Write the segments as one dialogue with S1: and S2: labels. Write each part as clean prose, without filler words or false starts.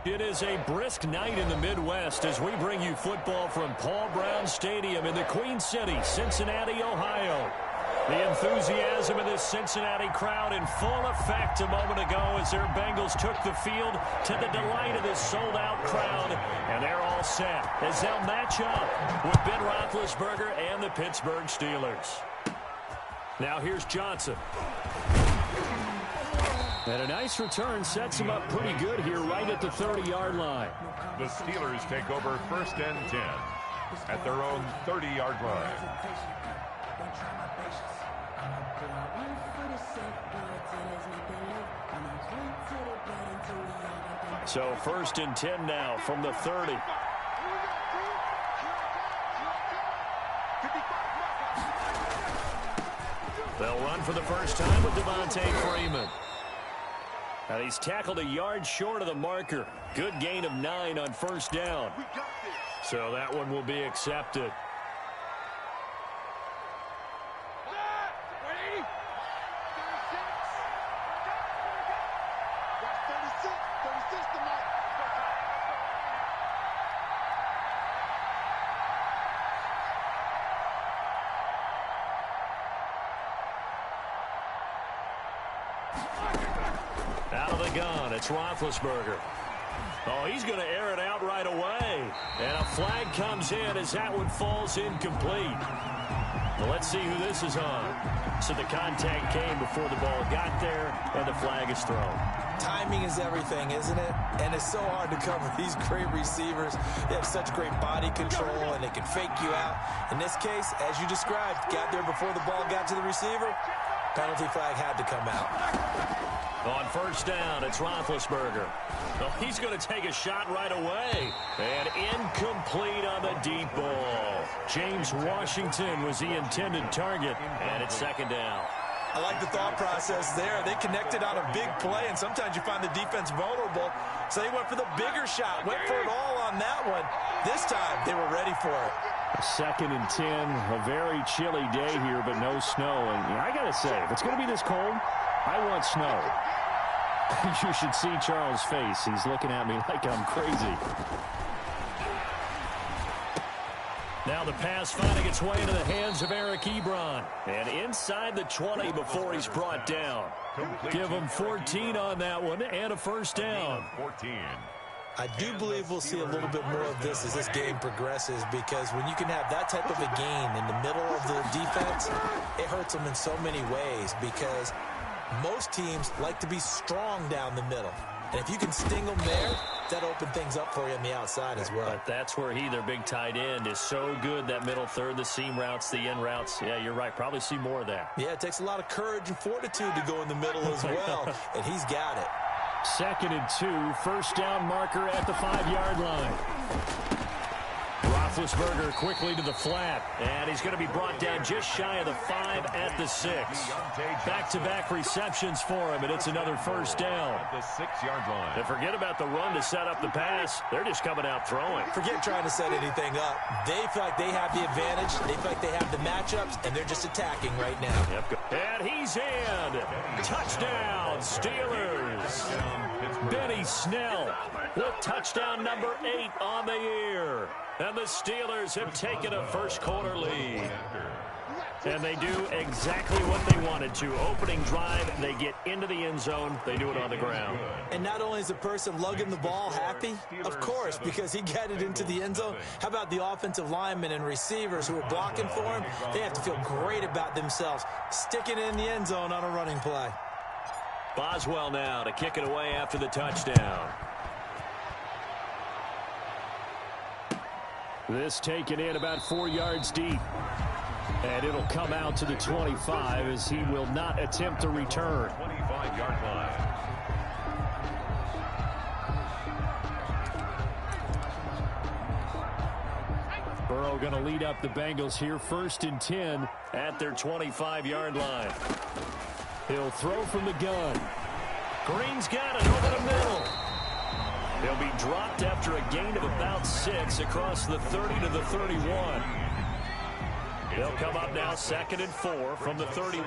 S1: It is a brisk night in the Midwest as we bring you football from Paul Brown Stadium in the Queen City, Cincinnati, Ohio. The enthusiasm of this Cincinnati crowd in full effect a moment ago as their Bengals took the field to the delight of this sold-out crowd. And they're all set as they'll match up with Ben Roethlisberger and the Pittsburgh Steelers. Now here's Johnson. And a nice return sets him up pretty good here right at the 30-yard line.
S2: The Steelers take over 1st and 10 at their own 30-yard line.
S1: So 1st and 10 now from the 30. They'll run for the first time with Devontae Freeman. Now he's tackled a yard short of the marker. Good gain of 9 on 1st down. So that one will be accepted. Out of the gun, it's Roethlisberger. Oh, he's going to air it out right away. And a flag comes in as that one falls incomplete. Well, let's see who this is on. So the contact came before the ball got there, and the flag is thrown.
S3: Timing is everything, isn't it? And it's so hard to cover these great receivers. They have such great body control, and they can fake you out. In this case, as you described, got there before the ball got to the receiver. Penalty flag had to come out.
S1: On 1st down, it's Roethlisberger. Well, he's going to take a shot right away. And incomplete on the deep ball. James Washington was the intended target. And it's 2nd down.
S3: I like the thought process there. They connected on a big play, and sometimes you find the defense vulnerable. So they went for the bigger shot, went for it all on that one. This time, they were ready for it.
S1: 2nd and 10, a very chilly day here, but no snow. And I got to say, if it's going to be this cold, I want snow. You should see Charles' face. He's looking at me like I'm crazy. Now the pass finding its way into the hands of Eric Ebron. And inside the 20 before he's brought down. Give him 14 on that one and a 1st down.
S2: 14.
S3: I do believe we'll see a little bit more of this as this game progresses, because when you can have that type of a gain in the middle of the defense, it hurts them in so many ways, because most teams like to be strong down the middle. And if you can sting them there, that opens things up for you on the outside as well.
S1: But that's where their big tight end, is so good, that middle third, the seam routes, the in routes. Yeah, you're right. Probably see more of that.
S3: Yeah, it takes a lot of courage and fortitude to go in the middle as well, and he's got it.
S1: 2nd and 2, 1st down marker at the 5-yard line. Roethlisberger quickly to the flat, and he's going to be brought down just shy of the 5 at the 6. Back-to-back receptions for him, and it's another 1st down.
S2: At the 6-yard line.
S1: And forget about the run to set up the pass. They're just coming out throwing.
S3: Forget trying to set anything up. They feel like they have the advantage. They feel like they have the matchups, and they're just attacking right now.
S1: Yep. And he's in. Touchdown, Steelers. Benny Snell with touchdown number 8 on the year. And the Steelers have taken a first-quarter lead. And they do exactly what they wanted to. Opening drive, they get into the end zone. They do it on the ground.
S3: And not only is the person lugging the ball happy, of course, because he got it into the end zone. How about the offensive linemen and receivers who are blocking for him? They have to feel great about themselves, sticking it in the end zone on a running play.
S1: Boswell now to kick it away after the touchdown. This taken in about 4 yards deep. And it'll come out to the 25 as he will not attempt a return.
S2: 25-yard line.
S1: Burrow going to lead up the Bengals here, 1st and 10 at their 25-yard line. He'll throw from the gun. Green's got it over the middle. He'll be dropped after a gain of about 6 across the 30 to the 31. They'll come up now 2nd and 4 from the 31.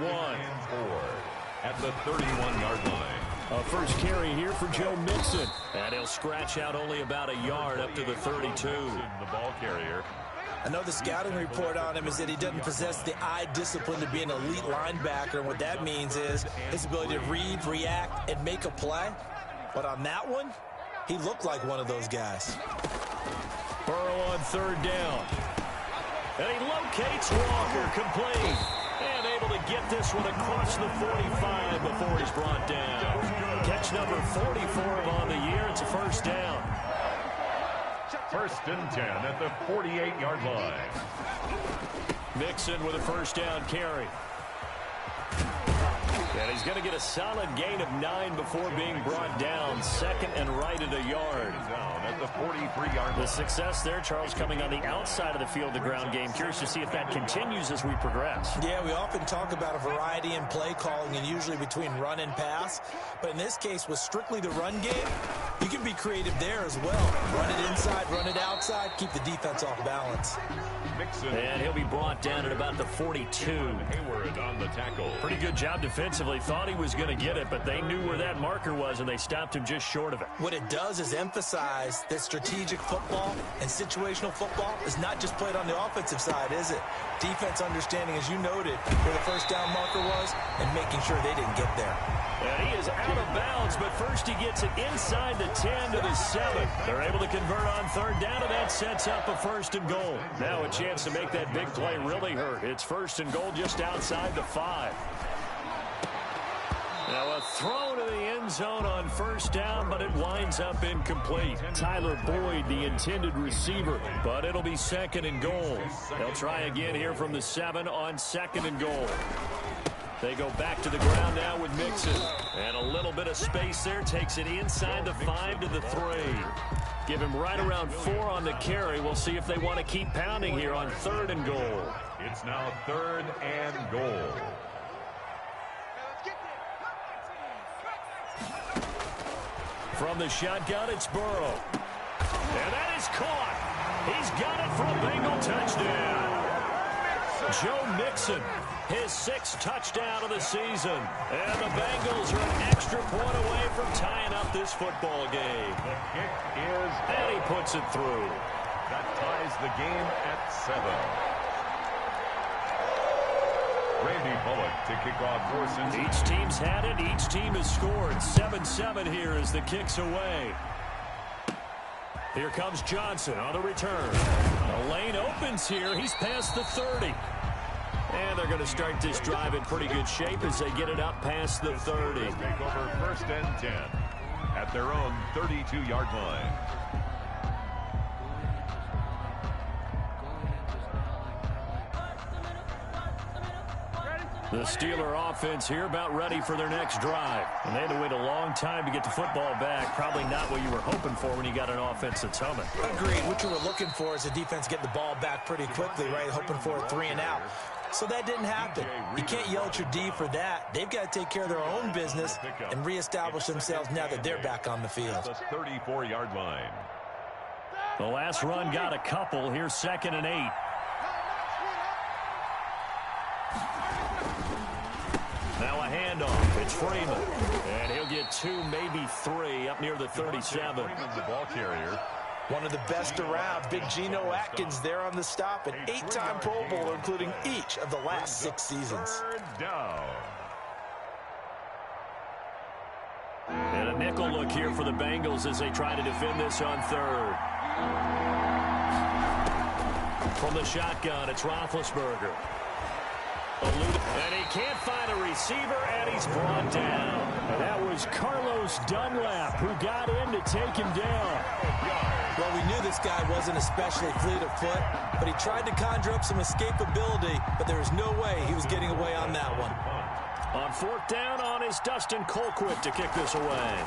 S2: At the 31-yard line.
S1: A first carry here for Joe Mixon. And he'll scratch out only about a yard up to the 32.
S2: The ball carrier.
S3: I know the scouting report on him is that he doesn't possess the eye discipline to be an elite linebacker. And what that means is his ability to read, react, and make a play. But on that one, he looked like one of those guys.
S1: Burrow on third down. And he locates Walker, complete. And able to get this one across the 45 before he's brought down. Catch number 44 on the year. It's a first down.
S2: First and 10 at the 48-yard line.
S1: Mixon with a first down carry. And he's going to get a solid gain of 9 before being brought down. Second and right at a yard.
S2: Down at the 43-yard line.
S1: The success there, Charles, coming on the outside of the field, the ground game. Curious to see if that continues as we progress.
S3: Yeah, we often talk about a variety in play calling and usually between run and pass. But in this case, with strictly the run game, you can be creative there as well. Run it inside, run it outside, keep the defense off balance.
S2: Mixon.
S1: And he'll be brought down at about the 42.
S2: Hayward on the tackle.
S1: Pretty good job defensively. Thought he was going to get it, but they knew where that marker was, and they stopped him just short of it.
S3: What it does is emphasize that strategic football and situational football is not just played on the offensive side, is it? Defense understanding, as you noted, where the first down marker was and making sure they didn't get there.
S1: And he is out of bounds, but first he gets it inside the 10 to the 7. They're able to convert on third down, and that sets up a first and goal. Now a chance to make that big play really hurt. It's first and goal just outside the 5. Now a throw to the end zone on first down, but it winds up incomplete. Tyler Boyd, the intended receiver, but it'll be second and goal. They'll try again here from the 7 on second and goal. They go back to the ground now with Mixon. And a little bit of space there. Takes it inside the 5 to the 3. Give him right around 4 on the carry. We'll see if they want to keep pounding here on third and goal.
S2: It's now third and goal.
S1: From the shotgun, it's Burrow. And that is caught. He's got it for a Bengal touchdown. Joe Mixon, his 6th touchdown of the season. And the Bengals are an extra point away from tying up this football game.
S2: The kick is...
S1: And he puts it through.
S2: That ties the game at 7. Randy Bullock to kick off for Cincinnati.
S1: Each team's had it. Each team has scored. 7-7 here as the kick's away. Here comes Johnson on the return. The lane opens here. He's past the 30. And they're going to start this drive in pretty good shape as they get it up past the 30.
S2: Take over first and 10 at their own 32-yard line.
S1: The Steeler offense here about ready for their next drive. And they had to wait a long time to get the football back. Probably not what you were hoping for when you got an offense that's humming.
S3: Agreed. What you were looking for is the defense getting the ball back pretty quickly, right? Hoping for a 3 and out. So that didn't happen. You can't yell at your D for that. They've got to take care of their own business and reestablish themselves now that they're back on the field.
S2: The 34-yard line.
S1: The last run got a couple. Here's 2nd and 8. Now a handoff. It's Freeman. And he'll get 2, maybe 3 up near the 37.
S2: Freeman's the ball carrier.
S3: One of the best around, Big Geno Atkins there on the stop, an 8-time Pro Bowler, including each of the last 6 seasons.
S2: Third down.
S1: And a nickel look here for the Bengals as they try to defend this on third. From the shotgun, it's Roethlisberger. And he can't find a receiver, and he's brought down. And that was Carlos Dunlap who got in to take him down.
S3: Well, we knew this guy wasn't especially fleet of foot, but he tried to conjure up some escapability, but there was no way he was getting away on that one.
S1: On 4th down on is Dustin Colquitt to kick this away.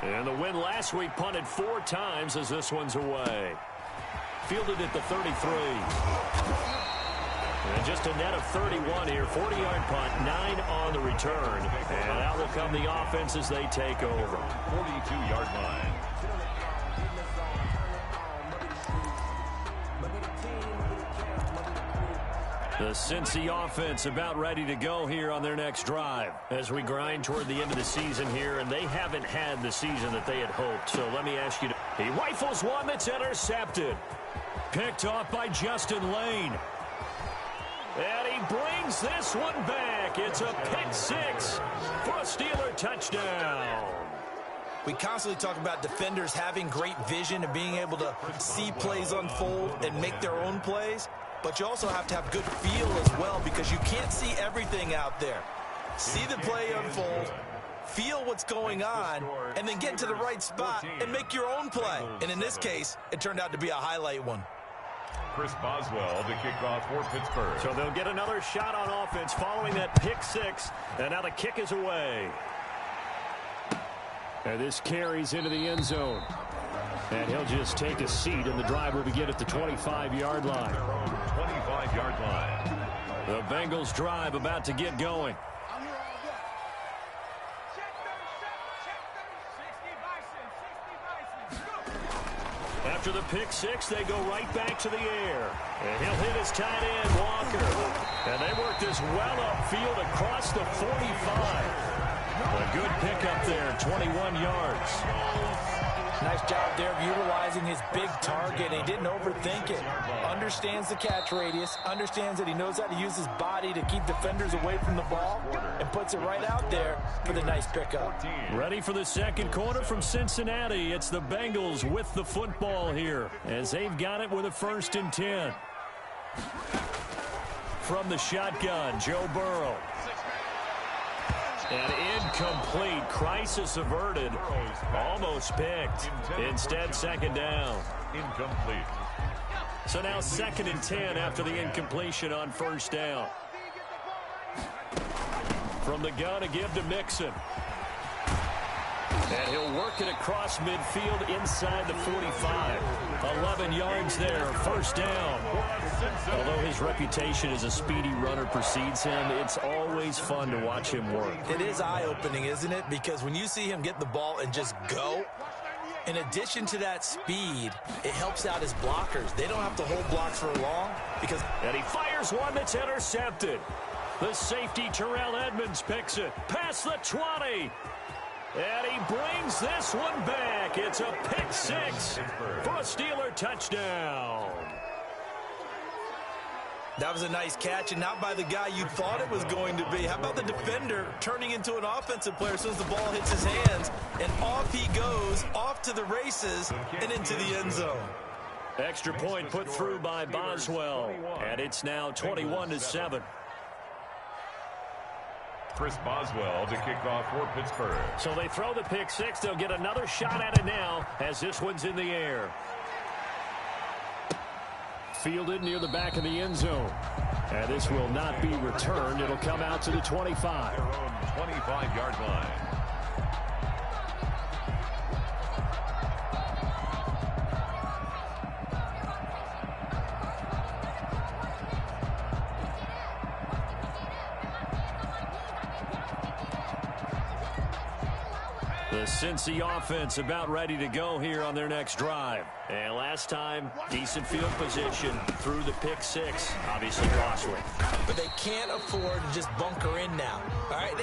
S1: And the win last week punted 4 times as this one's away. Fielded at the 33. And just a net of 31 here. 40-yard punt, 9 on the return. And out will come the offense as they take over.
S2: 42-yard line.
S1: The Cincy offense about ready to go here on their next drive as we grind toward the end of the season here, and they haven't had the season that they had hoped. So let me ask you, he rifles one that's intercepted. Picked off by Justin Lane. And he brings this one back. It's a pick six for a Steeler touchdown.
S3: We constantly talk about defenders having great vision and being able to see plays unfold and make their own plays. But you also have to have good feel as well, because you can't see everything out there. See the play unfold, feel what's going on, and then get to the right spot and make your own play. And in this case, it turned out to be a highlight one.
S2: Chris Boswell to kick off for Pittsburgh.
S1: So they'll get another shot on offense following that pick six, and now the kick is away. And this carries into the end zone. And he'll just take a seat, and the drive will begin at the 25-yard line.
S2: 25-yard line.
S1: The Bengals drive about to get going. After the pick six, they go right back to the air. And he'll hit his tight end, Walker. And they work this well upfield across the 45. A good pickup there, 21 yards.
S3: Nice job there of utilizing his big target. He didn't overthink it. Understands the catch radius. Understands that he knows how to use his body to keep defenders away from the ball. And puts it right out there for the nice pickup.
S1: Ready for the second quarter from Cincinnati. It's the Bengals with the football here, as they've got it with a 1st and 10. From the shotgun, Joe Burrow. And incomplete. Crisis averted. Almost picked. Instead, second down.
S2: Incomplete.
S1: So now 2nd and 10 after the incompletion on 1st down. From the gun, a give to Mixon. And he'll work it across midfield inside the 45. 11 yards there, 1st down. Although his reputation as a speedy runner precedes him, it's always fun to watch him work.
S3: It is eye-opening, isn't it? Because when you see him get the ball and just go, in addition to that speed, it helps out his blockers. They don't have to hold blocks for long.
S1: And he fires one that's intercepted. The safety, Terrell Edmonds, picks it past the 20. And he brings this one back. It's a pick six for a Steeler touchdown.
S3: That was a nice catch, and not by the guy you thought it was going to be. How about the defender turning into an offensive player as soon as the ball hits his hands, and off he goes, off to the races, and into the end zone.
S1: Extra point put through by Boswell, and it's now 21-7.
S2: Chris Boswell to kick off for Pittsburgh.
S1: So they throw the pick six. They'll get another shot at it now as this one's in the air. Fielded near the back of the end zone. And this will not be returned. It'll come out to the 25.
S2: Their own 25-yard line.
S1: The Cincy offense about ready to go here on their next drive. And last time, decent field position through the pick six. Obviously costly.
S3: But they can't afford to just bunker in now. All right,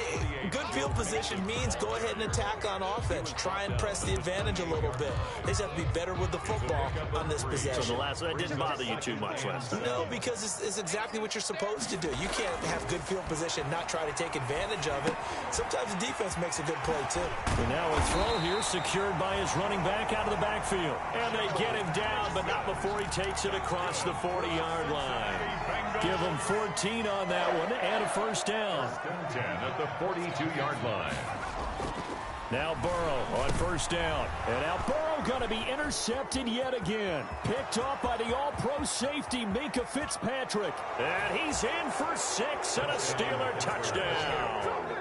S3: good field position means go ahead and attack on offense. Try and press the advantage a little bit. They just have to be better with the football on this possession.
S1: So that didn't bother you too much last time?
S3: No, because it's exactly what you're supposed to do. You can't have good field position and not try to take advantage of it. Sometimes the defense makes a good play, too.
S1: And now a throw here secured by his running back out of the backfield. And they get him down, but not before he takes it across the 40-yard line. Give him 14 on that one and a 1st down.
S2: 10 at the 42-yard line.
S1: Now Burrow on 1st down. And now Burrow going to be intercepted yet again. Picked off by the all-pro safety, Minka Fitzpatrick. And he's in for 6 and a Steeler touchdown.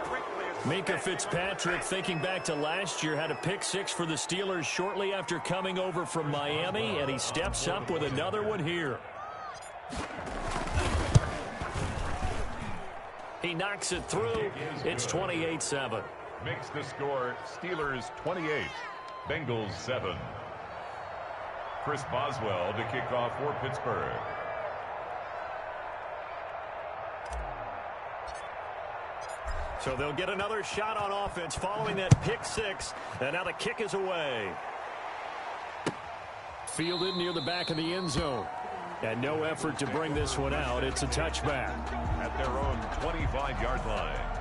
S1: Minka Fitzpatrick, thinking back to last year, had a pick six for the Steelers shortly after coming over from Miami, and he steps up with another one here. He knocks it through. It's 28-7.
S2: Makes the score Steelers 28, Bengals 7. Chris Boswell to kick off for Pittsburgh.
S1: So they'll get another shot on offense following that pick six. And now the kick is away. Fielded near the back of the end zone. And no effort to bring this one out. It's a touchback.
S2: At their own 25-yard line.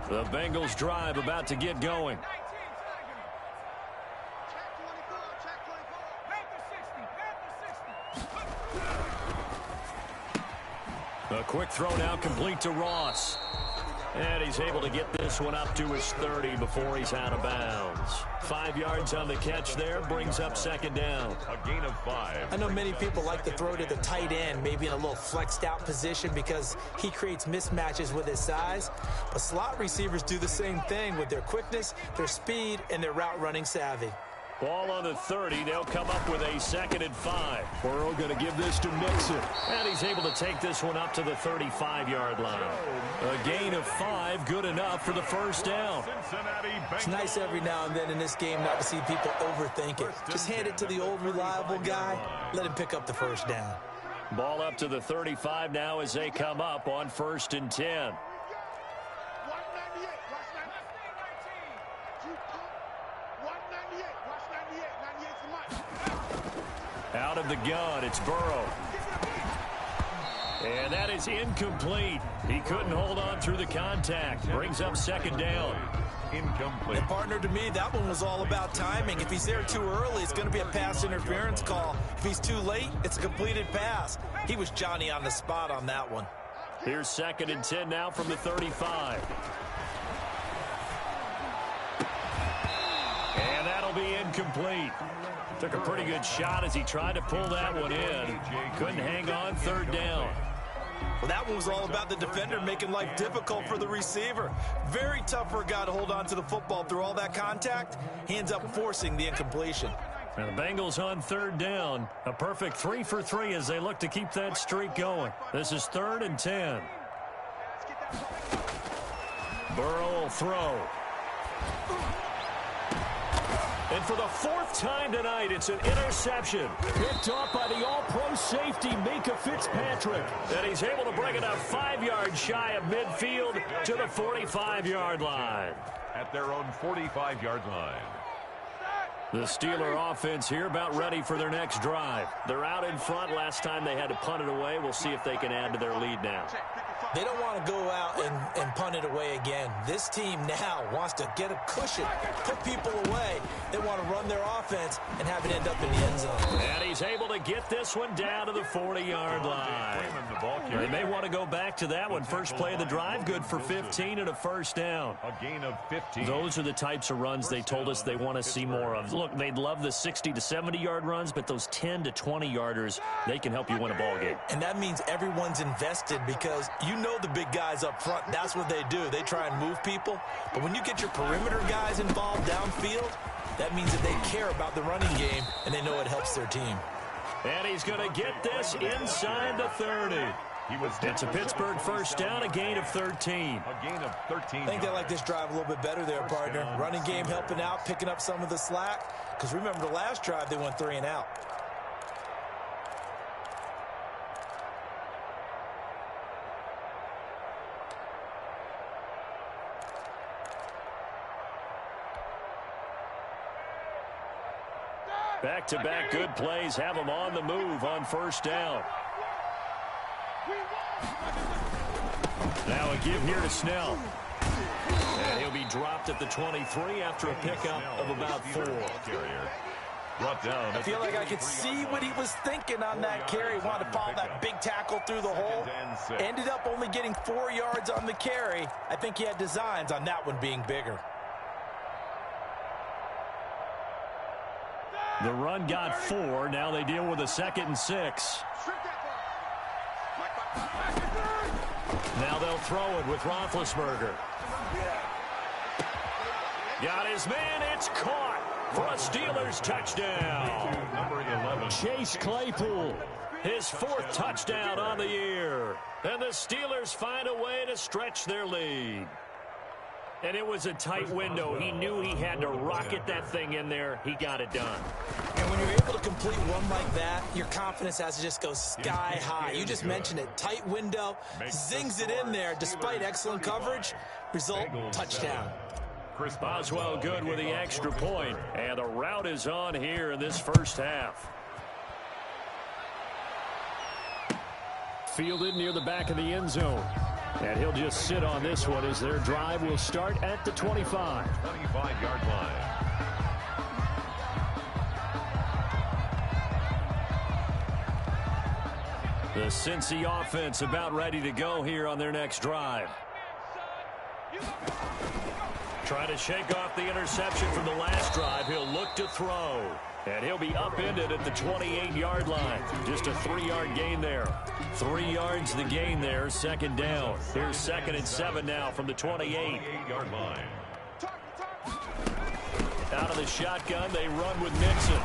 S1: The Bengals drive about to get going. A quick throw now complete to Ross. And he's able to get this one up to his 30 before he's out of bounds. 5 yards on the catch there, brings up second down.
S2: A gain of 5.
S3: I know many people like to throw to the tight end, maybe in a little flexed out position because he creates mismatches with his size. But slot receivers do the same thing with their quickness, their speed, and their route running savvy.
S1: Ball on the 30. They'll come up with a 2nd and 5. Burrow going to give this to Mixon. And he's able to take this one up to the 35-yard line. A gain of 5, good enough for the first down.
S3: It's nice every now and then in this game not to see people overthink it. Just hand it to the old reliable guy. Let him pick up the first down.
S1: Ball up to the 35 now as they come up on 1st and 10. Out of the gun, it's Burrow. And that is incomplete. He couldn't hold on through the contact. Brings up 2nd down.
S2: Incomplete.
S3: And partner, to me, that one was all about timing. If he's there too early, it's going to be a pass interference call. If he's too late, it's a completed pass. He was Johnny on the spot on that one.
S1: Here's 2nd and 10 now from the 35. And that'll be incomplete. Took a pretty good shot as he tried to pull that one in. Couldn't hang on, 3rd down.
S3: Well, that one was all about the defender making life difficult for the receiver. Very tough for a guy to hold on to the football through all that contact. He ends up forcing the incompletion.
S1: And the Bengals on 3rd down. A perfect 3 for 3 as they look to keep that streak going. This is 3rd and 10. Burrow will throw. And for the 4th time tonight, it's an interception. Picked off by the all-pro safety, Minka Fitzpatrick. And he's able to bring it up 5 yards shy of midfield to the 45-yard line.
S2: At their own 45-yard line.
S1: The Steeler offense here about ready for their next drive. They're out in front. Last time they had to punt it away. We'll see if they can add to their lead now.
S3: They don't want to go out and punt it away again. This team now wants to get a cushion, put people away. They want to run their offense and have it end up in the end zone.
S1: And he's able to get this one down to the 40-yard line. They may want to go back to that one. First play of the drive, good for 15 and a 1st down.
S2: A gain of 15.
S1: Those are the types of runs they told us they want to see more of. Look, they'd love the 60 to 70-yard runs, but those 10 to 20-yarders, they can help you win a ball game.
S3: And that means everyone's invested because you know the big guys up front, that's what they do. They try and move people. But when you get your perimeter guys involved downfield, that means that they care about the running game, and they know it helps their team.
S1: And he's going to get this inside the 30. It's a Pittsburgh 1st down, a gain of 13.
S2: A gain of 13.
S3: I think they like this drive a little bit better there, partner. Running game helping out, picking up some of the slack. Because remember the last drive, they went 3 and out.
S1: Back-to-back good plays have them on the move on 1st down. Now a give here to Snell. And he'll be dropped at the 23 after a pickup of about 4.
S2: Brought down.
S3: I feel like I could see what he was thinking on that carry. Wanted to follow that big tackle through the hole. Ended up only getting 4 yards on the carry. I think he had designs on that one being bigger.
S1: The run got 4. Now they deal with a 2nd and 6. Now they'll throw it with Roethlisberger. Got his man. It's caught for a Steelers touchdown.
S2: Number 11.
S1: Chase Claypool, his 4th touchdown on the year. And the Steelers find a way to stretch their lead. And it was a tight window. He knew he had to rocket that thing in there. He got it done.
S3: And when you're able to complete one like that, your confidence has to just go sky high. You just mentioned it. Tight window, zings it in there despite excellent coverage. Result, touchdown.
S1: Boswell good with the extra point. And the route is on here in this first half. Fielded near the back of the end zone. And he'll just sit on this one as their drive will start at the 25.
S2: 25-yard line.
S1: The Cincy offense about ready to go here on their next drive. Trying to shake off the interception from the last drive. He'll look to throw. And he'll be upended at the 28-yard line. Just a 3-yard gain there. 3 yards the gain there, second down. Here's 2nd and 7 now from the 28-yard line. Out of the shotgun, they run with Mixon.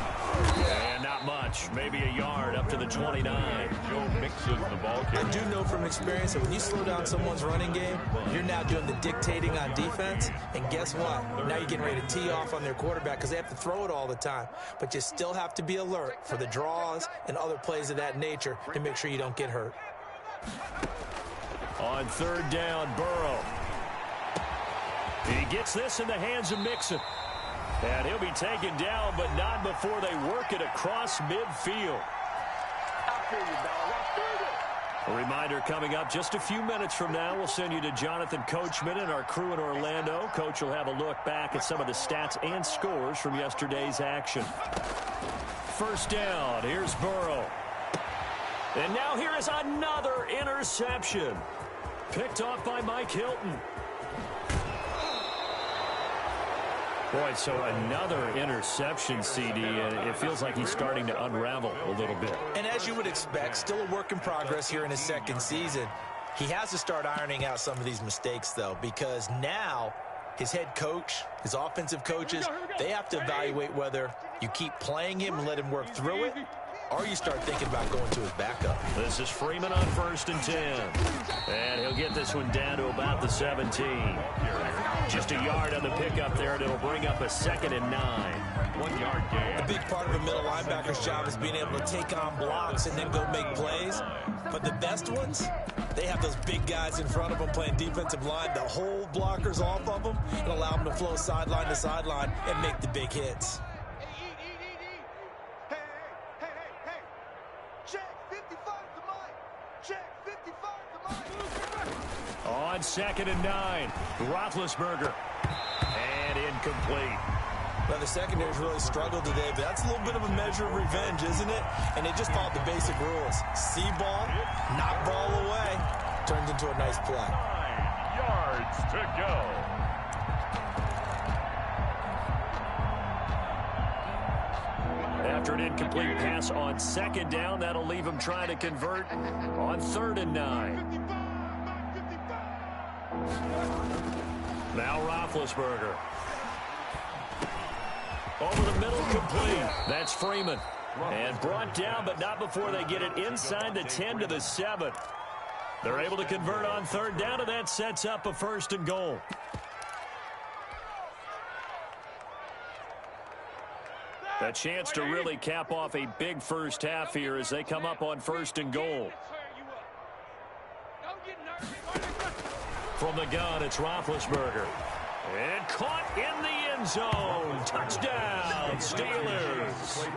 S1: And not much, maybe a yard up to the 29.
S2: Joe Mixon, the ball carrier.
S3: I do know from experience that when you slow down someone's running game, you're now doing the dictating on defense. And guess what? Now you're getting ready to tee off on their quarterback because they have to throw it all the time. But you still have to be alert for the draws and other plays of that nature to make sure you don't get hurt.
S1: On 3rd down, Burrow. He gets this in the hands of Mixon. And he'll be taken down, but not before they work it across midfield. A reminder coming up just a few minutes from now. We'll send you to Jonathan Coachman and our crew in Orlando. Coach will have a look back at some of the stats and scores from yesterday's action. 1st down. Here's Burrow. And now here is another interception. Picked off by Mike Hilton. Boy, so another interception, CD, and it feels like he's starting to unravel a little bit.
S3: And as you would expect, still a work in progress here in his 2nd season. He has to start ironing out some of these mistakes, though, because now his head coach, his offensive coaches, they have to evaluate whether you keep playing him and let him work through it, or you start thinking about going to his backup.
S1: This is Freeman on 1st and 10. And he'll get this one down to about the 17. Just a yard on the pickup there, and it'll bring up a 2nd and 9.
S2: 1 yard gain.
S3: A big part of a middle linebacker's job is being able to take on blocks and then go make plays. But the best ones, they have those big guys in front of them playing defensive line to hold blockers off of them and allow them to flow sideline to sideline and make the big hits.
S1: On 2nd and 9, Roethlisberger. And incomplete.
S3: Well, the secondary's really struggled today, but that's a little bit of a measure of revenge, isn't it? And they just followed the basic rules. See ball, knock ball away. Turns into a nice play.
S2: 9 yards to go.
S1: After an incomplete pass on 2nd down, that'll leave him trying to convert on 3rd and 9. Now Roethlisberger. Over the middle, complete. That's Freeman. And brought down, but not before they get it inside the 10 to the 7. They're able to convert on 3rd down, and that sets up a 1st and goal. A chance to really cap off a big first half here as they come up on 1st and goal. From the gun, it's Roethlisberger. And caught in the end zone. Touchdown, Steelers.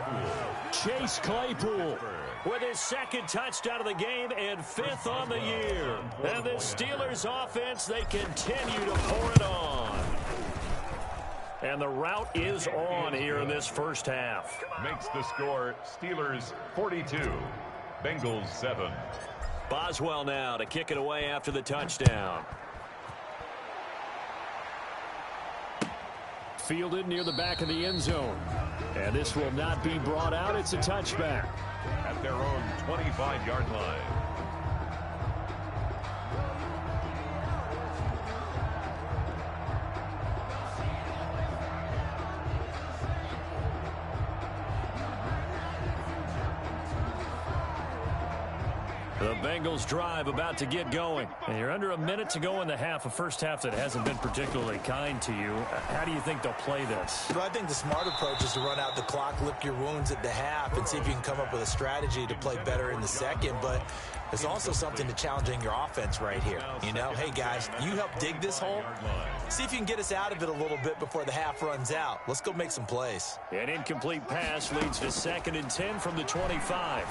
S1: Chase Claypool with his 2nd touchdown of the game and 5th on the year. And the Steelers offense, they continue to pour it on. And the route is on here in this first half.
S2: Makes the score Steelers 42, Bengals 7.
S1: Boswell now to kick it away after the touchdown. Fielded near the back of the end zone. And this will not be brought out. It's a touchback.
S2: At their own 25-yard line.
S1: The The Bengals drive about to get going. And you're under a minute to go in the half, a first half that hasn't been particularly kind to you. How do you think they'll play this?
S3: Well, I think the smart approach is to run out the clock, lick your wounds at the half, and see if you can come up with a strategy to play better in the second. But there's also something to challenging your offense right here. You know, hey, guys, you help dig this hole. See if you can get us out of it a little bit before the half runs out. Let's go make some plays.
S1: An incomplete pass leads to 2nd and 10 from the 25.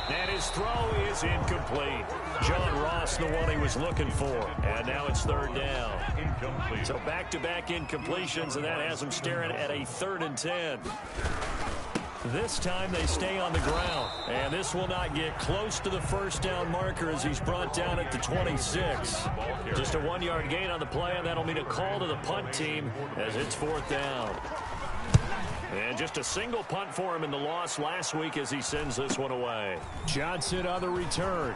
S1: And his throw is incomplete. John Ross, the one he was looking for. And now it's 3rd down. Incomplete. So back-to-back incompletions, and that has him staring at a 3rd and 10. This time they stay on the ground. And this will not get close to the first down marker as he's brought down at the 26. Just a 1-yard gain on the play, and that'll mean a call to the punt team as it's 4th down. And just a single punt for him in the loss last week as he sends this one away. Johnson on the return.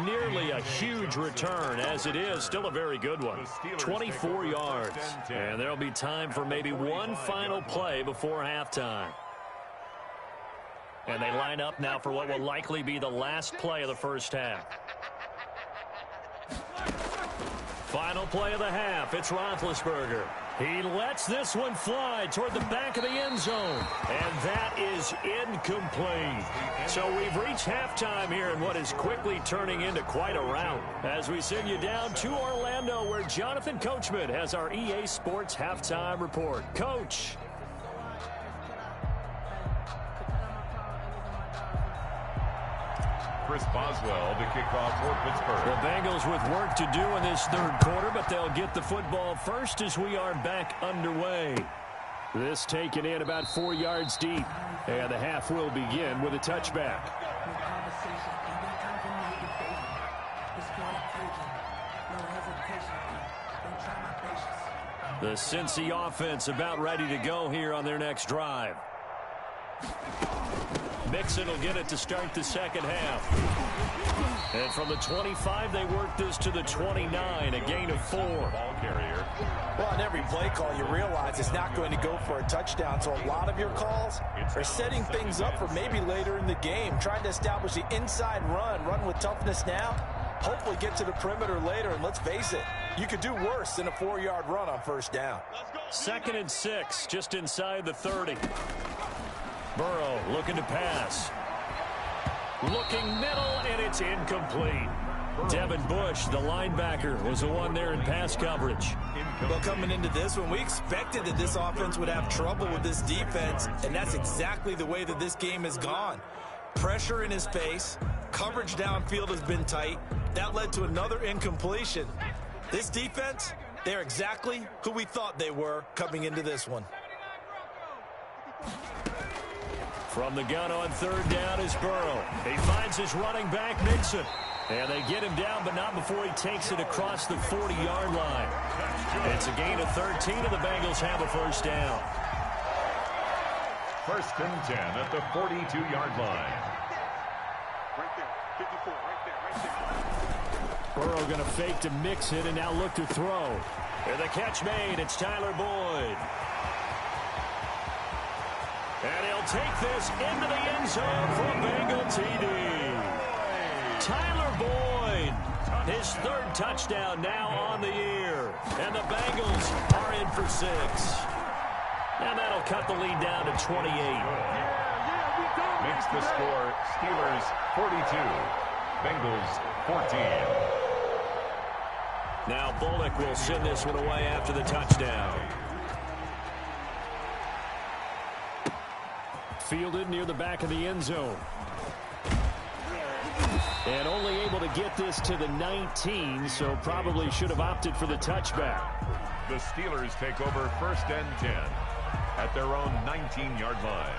S1: Nearly a huge return, as it is still a very good one. 24 yards. And there'll be time for maybe one final play before halftime. And they line up now for what will likely be the last play of the first half. Final play of the half. It's Roethlisberger. He lets this one fly toward the back of the end zone. And that is incomplete. So we've reached halftime here in what is quickly turning into quite a rout. As we send you down to Orlando, where Jonathan Coachman has our EA Sports halftime report. Coach.
S2: Chris Boswell to kick off for Pittsburgh.
S1: The Bengals with work to do in this 3rd quarter, but they'll get the football first as we are back underway. This taken in about 4 yards deep, and the half will begin with a touchback. The Cincy offense about ready to go here on their next drive. Mixon will get it to start the second half. And from the 25, they work this to the 29, a gain of 4.
S2: Ball carrier.
S3: Well, on every play call, you realize it's not going to go for a touchdown. So a lot of your calls are setting things up for maybe later in the game, trying to establish the inside run with toughness now, hopefully get to the perimeter later. And let's face it, you could do worse than a 4-yard run on first down.
S1: 2nd and 6, just inside the 30. Burrow looking to pass. Looking middle, and it's incomplete. Devin Bush, the linebacker, was the one there in pass coverage.
S3: Well, coming into this one, we expected that this offense would have trouble with this defense, and that's exactly the way that this game has gone. Pressure in his face, coverage downfield has been tight. That led to another incompletion. This defense, they're exactly who we thought they were coming into this one.
S1: From the gun on 3rd down is Burrow. He finds his running back, Mixon. And they get him down, but not before he takes it across the 40-yard line. It's a gain of 13, and the Bengals have a first down.
S2: 1st and 10 at the 42-yard line.
S4: Right there, 54, right there.
S1: Burrow going to fake to Mixon and now look to throw. And the catch made. It's Tyler Boyd. And he'll take this into the end zone for a Bengal TD. Tyler Boyd, his 3rd touchdown now on the year. And the Bengals are in for 6. And that'll cut the lead down to 28.
S2: Makes the score Steelers 42, Bengals 14.
S1: Now Bullock will send this one away after the touchdown. Fielded near the back of the end zone. And only able to get this to the 19, so probably should have opted for the touchback.
S2: The Steelers take over 1st and 10 at their own 19-yard line.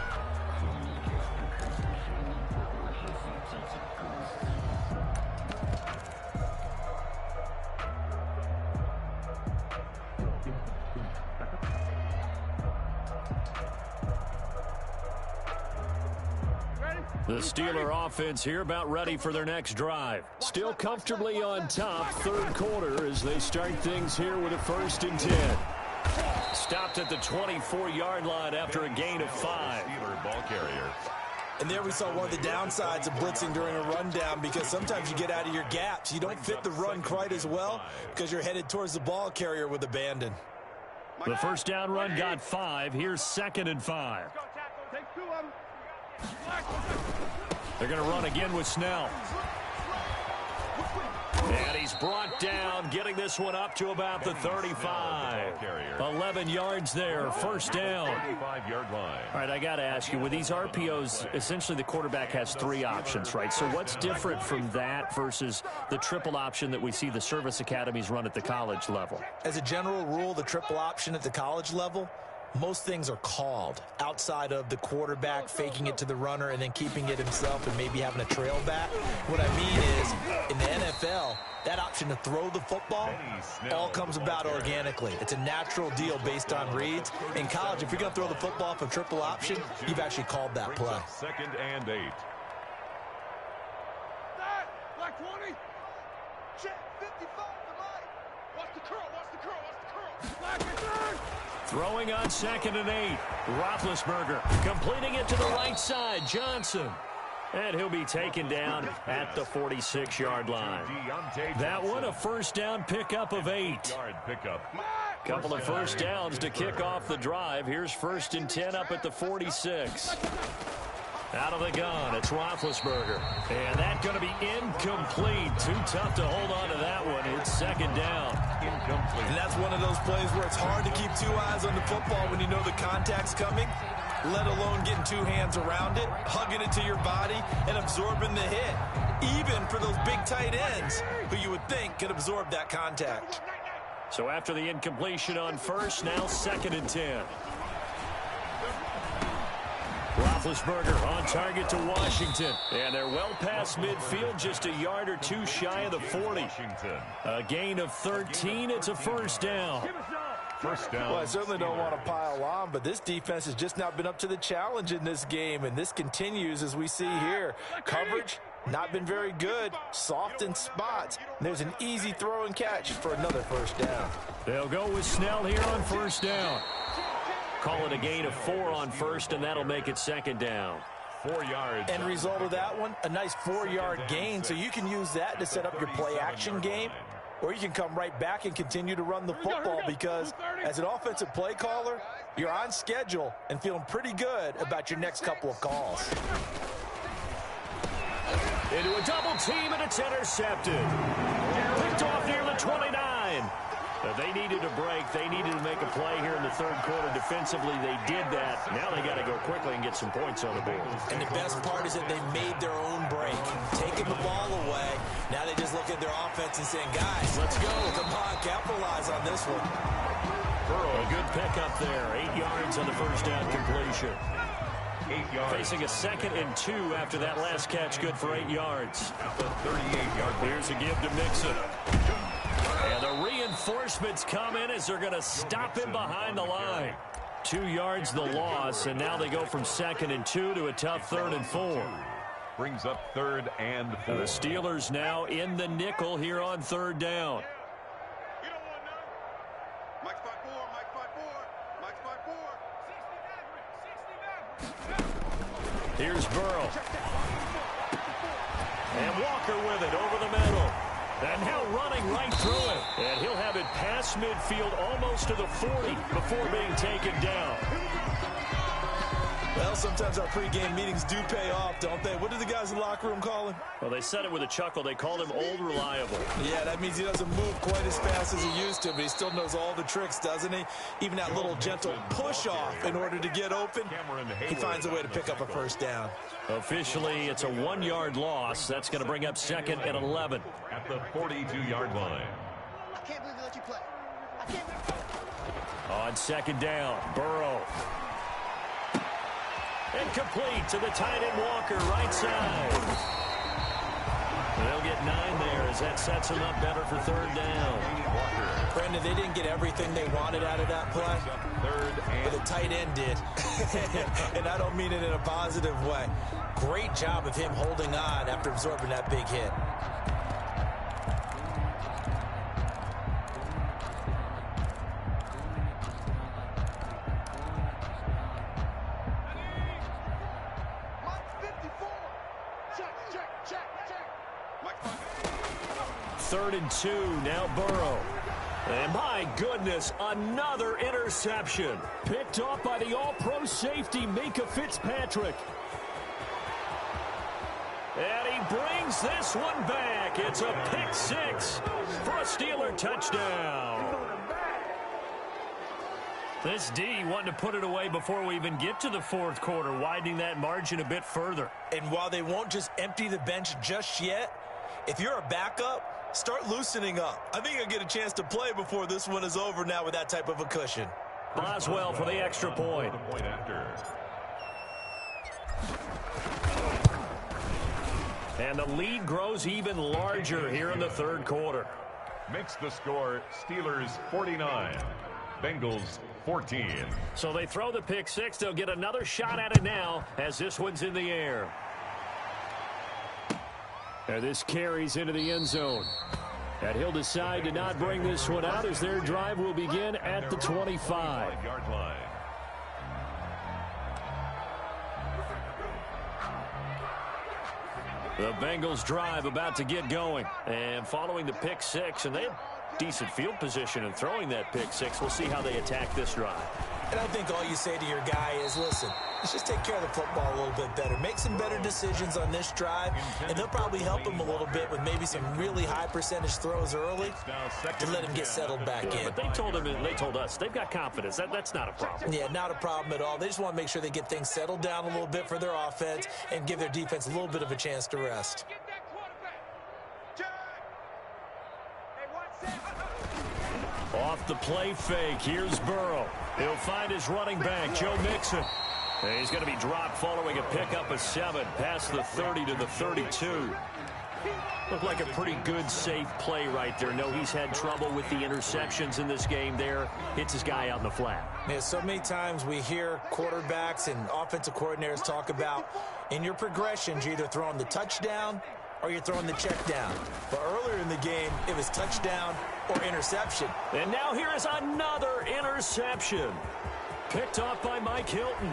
S1: The Steeler offense here about ready for their next drive. Still comfortably on top, 3rd quarter as they start things here with a 1st and 10. Stopped at the 24-yard line after a gain of 5.
S2: Steeler ball carrier.
S3: And there we saw one of the downsides of blitzing during a rundown, because sometimes you get out of your gaps. You don't fit the run quite as well because you're headed towards the ball carrier with abandon.
S1: The first down run got 5. Here's 2nd and 5. They're going to run again with Snell. And he's brought down, getting this one up to about the 35. 11 yards there, first down.
S2: 35-yard line.
S1: All right, I got to ask you, with these RPOs, essentially the quarterback has 3 options, right? So what's different from that versus the triple option that we see the service academies run at the college level?
S3: As a general rule, the triple option at the college level, most things are called outside of the quarterback faking it to the runner and then keeping it himself and maybe having a trail back. What I mean is, in the NFL, that option to throw the football all comes about organically. It's a natural deal based on reads. In college, if you're going to throw the football off a triple option, you've actually called that play.
S2: 2nd and 8.
S4: Black 20. Check 55 to Mike. Watch the curl. Watch the curl. Watch the curl. Black and third.
S1: Throwing on 2nd and 8. Roethlisberger completing it to the right side. Johnson. And he'll be taken down at the 46-yard line. That one a first down pickup of 8. Couple of first downs to kick off the drive. Here's 1st and 10 up at the 46. Out of the gun, it's Roethlisberger. And that's going to be incomplete. Too tough to hold on to that one. It's 2nd down.
S2: Incomplete.
S3: And that's one of those plays where it's hard to keep 2 eyes on the football when you know the contact's coming, let alone getting 2 hands around it, hugging it to your body, and absorbing the hit. Even for those big tight ends who you would think could absorb that contact.
S1: So after the incompletion on 1st, now 2nd and 10. Roethlisberger on target to Washington. And they're well past midfield, just a yard or 2 shy of the 40. A gain of 13. It's a first down.
S2: First down.
S3: Well, I certainly don't want to pile on, but this defense has just not been up to the challenge in this game, and this continues as we see here. Coverage, not been very good, soft in spots. There's an easy throw and catch for another first down.
S1: They'll go with Snell here on first down. Call it a gain of 4 on 1st, and that'll make it 2nd down.
S2: 4 yards.
S3: End result of that one, a nice 4-yard gain, so you can use that to set up your play-action game, or you can come right back and continue to run the football, because as an offensive play caller, you're on schedule and feeling pretty good about your next couple of calls.
S1: Into a double team, and it's intercepted. Picked off near the 29. They needed a break. They needed to make a play here in the 3rd quarter. Defensively, they did that. Now they got to go quickly and get some points on the board.
S3: And the best part is that they made their own break, taking the ball away. Now they just look at their offense and saying, guys, let's go. Come on, capitalize on this one.
S1: A good pickup there. 8 yards on the first down completion.
S2: 8 yards.
S1: Facing a 2nd and 2 after that last catch, good for 8 yards.
S2: The 38-yard.
S1: Here's a give to Mixon. And the reinforcements come in as they're going to stop him behind the line. 2 yards the loss, and now they go from 2nd and 2 to a tough 3rd and 4.
S2: Brings up 3rd and 4.
S1: The Steelers now in the nickel here on 3rd down.
S4: You don't want none. Mike's 5-4. Mike's 5-4.
S1: Here's Burrow. And Walker with it over the middle. And now running right through it. And he'll have it past midfield almost to the 40 before being taken down.
S3: Well, sometimes our pregame meetings do pay off, don't they? What do the guys in the locker room call him?
S1: Well, they said it with a chuckle. They called him Old Reliable.
S3: Yeah, that means he doesn't move quite as fast as he used to, but he still knows all the tricks, doesn't he? Even that little gentle push-off in order to get open, he finds a way to pick up a first down.
S1: Officially, it's a 1-yard loss. That's going to bring up 2nd and 11.
S2: At the 42-yard line.
S5: I can't believe they let you play. I can't.
S1: On 2nd down, Burrow. Incomplete to the tight end Walker, right side. They'll get 9 there as that sets them up better for 3rd down.
S3: Brandon, they didn't get everything they wanted out of that play, but the tight end did. And I don't mean it in a positive way. Great job of him holding on after absorbing that big hit.
S1: 3rd and 2, now Burrow. And my goodness, another interception. Picked off by the all-pro safety, Minka Fitzpatrick. And he brings this one back. It's a pick six for a Steeler touchdown. This D wanting to put it away before we even get to the 4th quarter, widening that margin a bit further.
S3: And while they won't just empty the bench just yet, if you're a backup, start loosening up. I think you'll get a chance to play before this one is over now with that type of a cushion.
S1: Boswell for the extra point.
S2: The point after.
S1: And the lead grows even larger here in the 3rd quarter.
S2: Makes the score Steelers 49, Bengals 14.
S1: So they throw the pick six. They'll get another shot at it now as this one's in the air. And this carries into the end zone. And he'll decide to not bring this one out as their drive will begin at the 25-yard line. The Bengals drive about to get going. And following the pick six, and they have decent field position in throwing that pick six. We'll see how they attack this drive.
S3: And I think all you say to your guy is, listen, let's just take care of the football a little bit better. Make some better decisions on this drive, and they'll probably help him a little bit with maybe some really high percentage throws early to let him get settled back in.
S1: But they told him, and they told us, they've got confidence. That's not a problem.
S3: Yeah, not a problem at all. They just want to make sure they get things settled down a little bit for their offense and give their defense a little bit of a chance to rest.
S1: Off the play fake, here's Burrow. He'll find his running back, Joe Mixon. And he's going to be dropped following a pickup of 7, past the 30 to the 32. Looked like a pretty good, safe play right there. No, he's had trouble with the interceptions in this game there. Hits his guy out in the flat.
S3: Yeah, so many times we hear quarterbacks and offensive coordinators talk about in your progressions, you're either throwing the touchdown or you're throwing the check down. But earlier in the game, it was touchdown or interception.
S1: And now here is another interception. Picked off by Mike Hilton.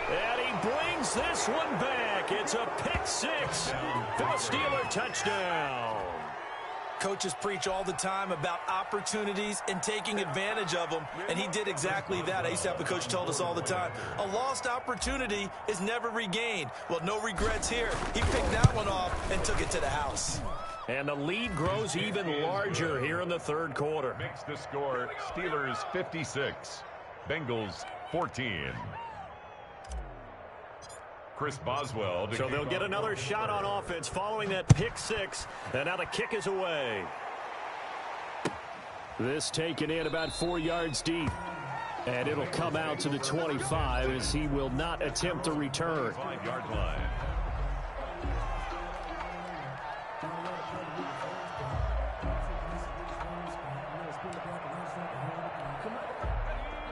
S1: And he brings this one back. It's a pick six for a Steeler touchdown.
S3: Coaches preach all the time about opportunities and taking advantage of them, and he did exactly that. I used to have a coach told us all the time, a lost opportunity is never regained. Well, no regrets here. He picked that one off and took it to the house.
S1: And the lead grows even larger here in the 3rd quarter.
S2: Makes the score Steelers 56, Bengals 14. Chris Boswell.
S1: So they'll get another shot on offense following that pick six. And now the kick is away. This taken in about 4 yards deep. And it'll come out to the 25 as he will not attempt to return.
S2: 5-yard line.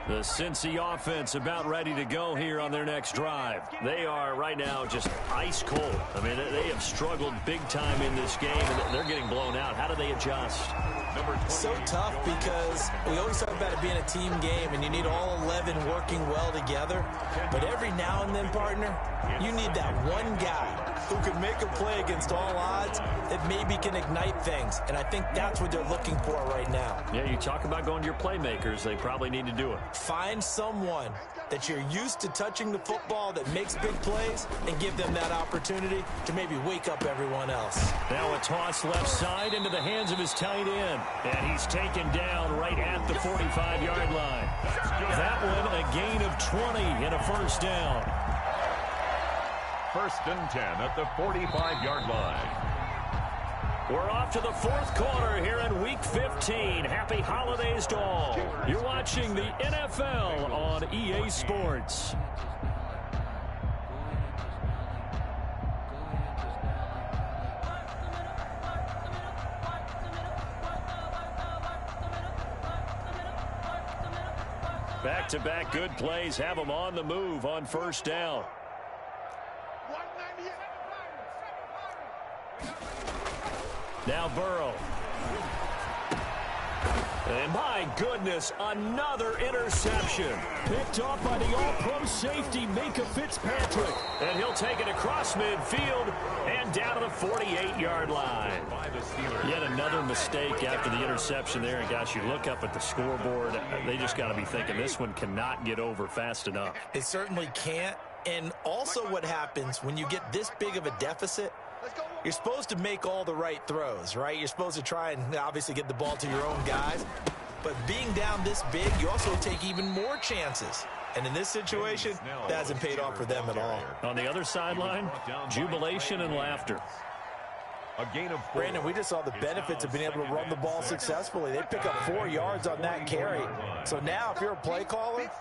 S1: The Cincy offense about ready to go here on their next drive. They are right now just ice cold. I mean, they have struggled big time in this game, and they're getting blown out. How do they adjust?
S3: So tough because we always talk about it being a team game, and you need all 11 working well together. But every now and then, partner, you need that one guy who can make a play against all odds that maybe can ignite things. And I think that's what they're looking for right now.
S1: Yeah, you talk about going to your playmakers. They probably need to do it.
S3: Find someone that you're used to touching the football that makes big plays and give them that opportunity to maybe wake up everyone else.
S1: Now a toss left side into the hands of his tight end. And he's taken down right at the 45-yard line. That one a gain of 20 and a first down.
S2: 1st and 10 at the 45-yard line.
S1: We're off to the 4th quarter here in Week 15. Happy holidays to all. You're watching the NFL on EA Sports. Back-to-back good plays have them on the move on first down. Now Burrow. And my goodness, another interception. Picked off by the all-pro safety, Minka Fitzpatrick. And he'll take it across midfield and down to the 48-yard line. Yet another mistake after the interception there. And, gosh, you look up at the scoreboard, they just got to be thinking this one cannot get over fast enough.
S3: It certainly can't. And also what happens when you get this big of a deficit, you're supposed to make all the right throws, right? You're supposed to try and obviously get the ball to your own guys. But being down this big, you also take even more chances. And in this situation, that hasn't paid off for them at all.
S1: On the other sideline, jubilation and laughter.
S2: A gain of 4.
S3: Brandon, we just saw the benefits of being able to run the ball successfully. They pick up 4 yards on that carry. So now if you're a play caller,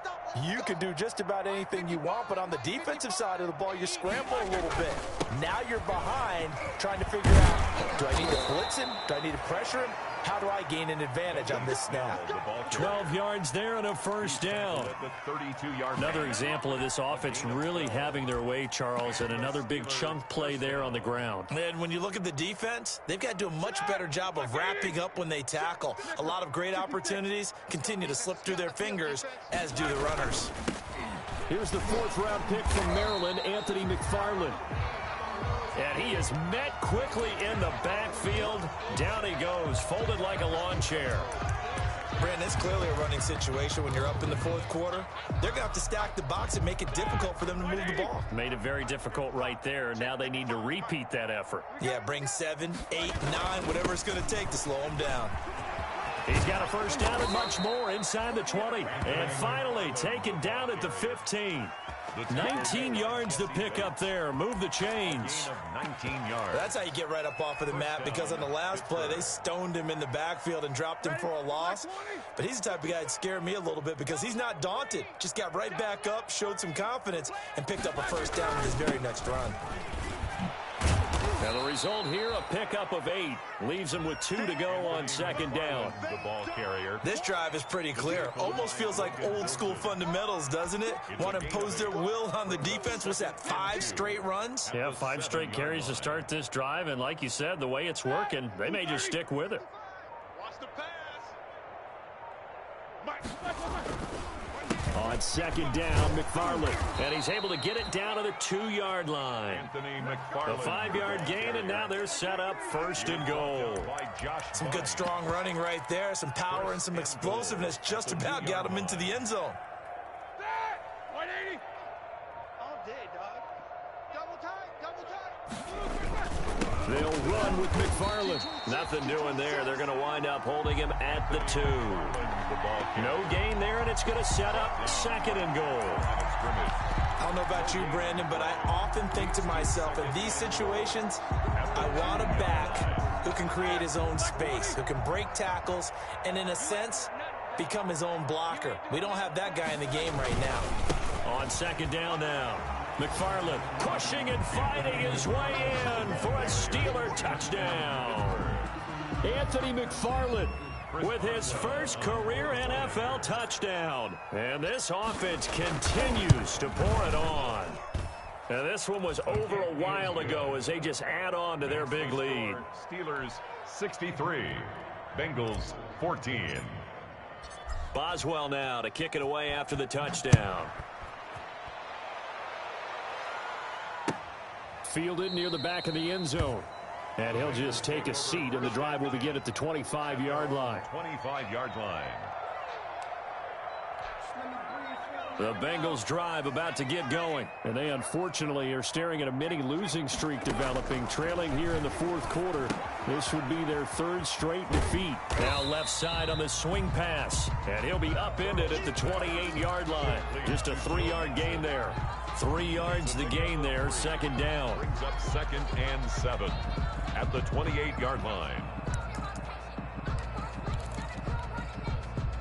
S3: you can do just about anything you want. But on the defensive side of the ball, you scramble a little bit. Now you're behind trying to figure out, do I need to blitz him? Do I need to pressure him? How do I gain an advantage on this snap?
S1: 12 yards there and a first down. Another example of this offense really having their way, Charles, and another big chunk play there on the ground.
S3: And when you look at the defense, they've got to do a much better job of wrapping up when they tackle. A lot of great opportunities continue to slip through their fingers, as do the runners.
S1: Here's the 4th-round pick from Maryland, Anthony McFarland. And he is met quickly in the backfield. Down he goes, folded like a lawn chair.
S3: Brandon, it's clearly a running situation when you're up in the 4th quarter. They're going to have to stack the box and make it difficult for them to move the ball.
S1: Made it very difficult right there. Now they need to repeat that effort.
S3: Yeah, bring 7, 8, 9, whatever it's going to take to slow them down.
S1: He's got a first down and much more inside the 20. And finally taken down at the 15. 19 yards to pick up there. Move the chains.
S2: 19 yards.
S3: That's how you get right up off of the mat, because on the last play, they stoned him in the backfield and dropped him for a loss. But he's the type of guy that scared me a little bit because he's not daunted. Just got right back up, showed some confidence, and picked up a first down in his very next run.
S1: And the result here, a pickup of 8. Leaves him with 2 to go on second down.
S2: The ball carrier.
S3: This drive is pretty clear. Almost feels like old school fundamentals, doesn't it? Want to impose their will on the defense. What's that, 5 straight runs?
S1: Yeah, 5 straight carries to start this drive. And like you said, the way it's working, they may just stick with it.
S4: Watch the pass.
S1: On second down, McFarland. And he's able to get it down to the 2-yard line.
S2: Anthony McFarland.
S1: The 5-yard gain, and now they're set up first and goal.
S3: Some good strong running right there. Some power and some explosiveness. Just about got him into the end zone.
S4: 180.
S5: All day, dog. Double tight, double tight.
S1: They'll run with McFarland. Nothing doing there. They're going to wind up holding him at the 2. No gain there, and it's going to set up second and goal.
S3: I don't know about you, Brandon, but I often think to myself, in these situations, I want a back who can create his own space, who can break tackles, and in a sense, become his own blocker. We don't have that guy in the game right now.
S1: On second down now, McFarland pushing and fighting his way in for a Steeler touchdown. Anthony McFarland with his first career NFL touchdown. And this offense continues to pour it on. And this one was over a while ago as they just add on to their big lead.
S2: Steelers 63, Bengals 14.
S1: Boswell now to kick it away after the touchdown. Fielded near the back of the end zone. And he'll just take a seat, and the drive will begin at the 25-yard line.
S2: 25-yard line.
S1: The Bengals drive about to get going. And they unfortunately are staring at a mini losing streak developing, trailing here in the 4th quarter. This would be their 3rd straight defeat. Now left side on the swing pass. And he'll be upended at the 28-yard line. Just a 3-yard gain there. 3 yards the gain there, second down.
S2: Brings up 2nd and 7 at the 28-yard line.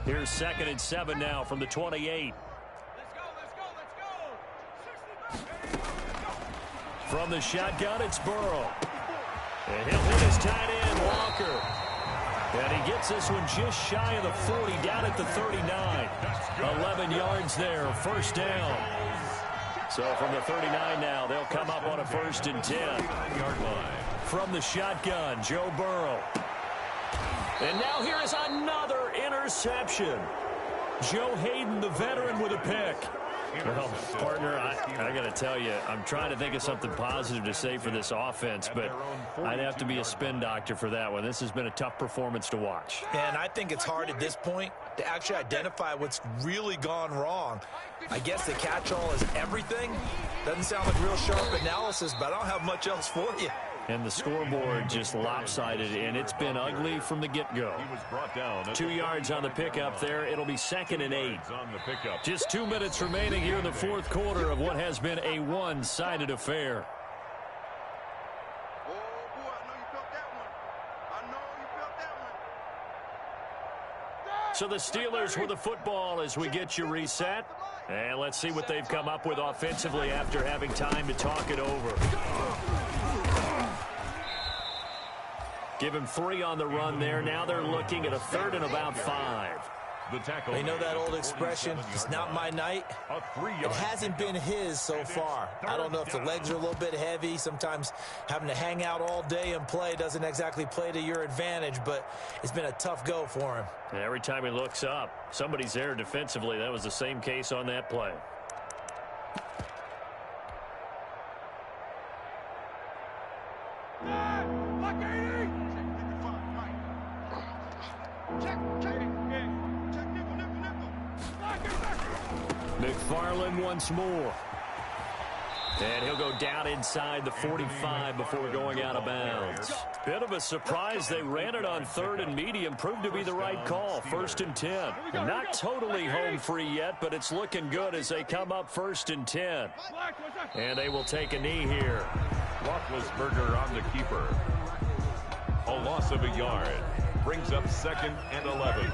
S1: Here's 2nd and 7 now from the 28. From the shotgun, it's Burrow. And he'll hit his tight end, Walker. And he gets this one just shy of the 40, down at the 39. 11 yards there, first down. So from the 39 now, they'll come up on a 1st and 10. From the shotgun, Joe Burrow. And now here is another interception. Joe Hayden, the veteran, with a pick. Well, partner, I got to tell you, I'm trying to think of something positive to say for this offense, but I'd have to be a spin doctor for that one. This has been a tough performance to watch.
S3: And I think it's hard at this point to actually identify what's really gone wrong. I guess the catch-all is everything. Doesn't sound like real sharp analysis, but I don't have much else for you.
S1: And the scoreboard just lopsided, and it's been ugly from the get-go. 2 yards on the pickup there. It'll be 2nd and 8. Just 2 minutes remaining here in the fourth quarter of what has been a one-sided affair.
S5: Oh, boy, I know you felt that one. I know you felt that one.
S1: So the Steelers with the football as we get you reset. And let's see what they've come up with offensively after having time to talk it over. Give him 3 on the run there. Now they're looking at a 3rd and about 5.
S3: You know that old expression, it's not my night? It hasn't been his so far. I don't know if the legs are a little bit heavy. Sometimes having to hang out all day and play doesn't exactly play to your advantage, but it's been a tough go for him.
S1: And every time he looks up, somebody's there defensively. That was the same case on that play. McFarland once more. And he'll go down inside the 45 before going out of bounds. Bit of a surprise. They ran it on 3rd and medium. Proved to be the right call. 1st and 10. Not totally home free yet, but it's looking good as they come up 1st and 10. And they will take a knee here.
S2: Roethlisberger on the keeper. A loss of a yard. Brings up 2nd and 11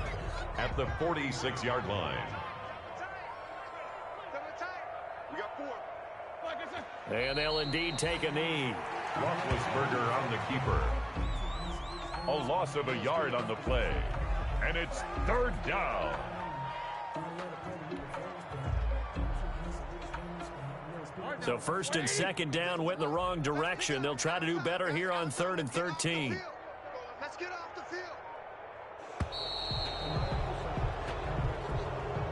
S2: at the 46-yard line.
S5: We got 4.
S1: And they'll indeed take a knee.
S2: Roethlisberger on the keeper. A loss of a yard on the play. And it's 3rd down.
S1: So 1st and 2nd down went in the wrong direction. They'll try to do better here on 3rd and 13.
S5: Let's get off the field.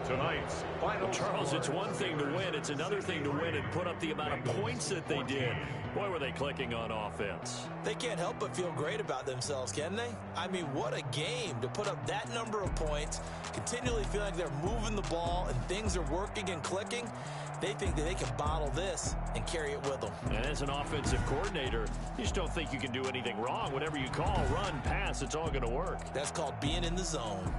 S2: Tonight's final.
S1: Well, Charles, it's one thing to win. It's another thing to win and put up the amount of points that they did. Boy, were they clicking on offense.
S3: They can't help but feel great about themselves, can they? I mean, what a game to put up that number of points, continually feel like they're moving the ball and things are working and clicking. They think that they can bottle this and carry it with them.
S1: And as an offensive coordinator, you just don't think you can do anything wrong. Whatever you call, run, pass, it's all going to work.
S3: That's called being in the zone.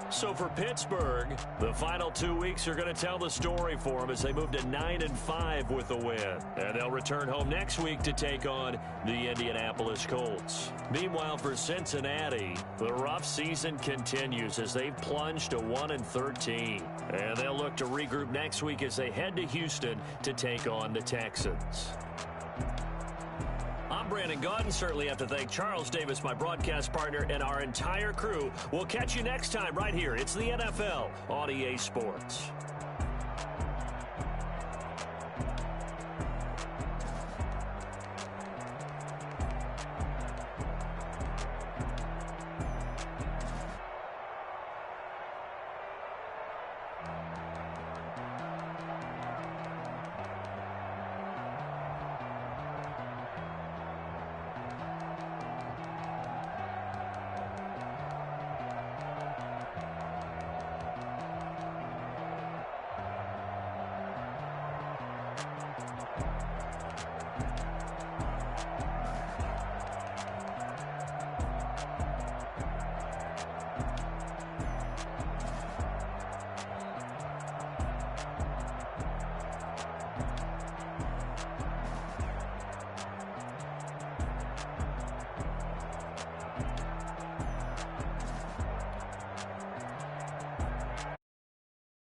S1: So for Pittsburgh, the final 2 weeks are going to tell the story for them as they move to 9-5 with the win. And they'll return home next week to take on the Indianapolis Colts. Meanwhile, for Cincinnati, the rough season continues as they've plunged to 1-13. And they'll look to regroup next week as they head to Houston to take on the Texans. I'm Brandon Gaudin. Certainly have to thank Charles Davis, my broadcast partner, and our entire crew. We'll catch you next time right here. It's the NFL on EA Sports.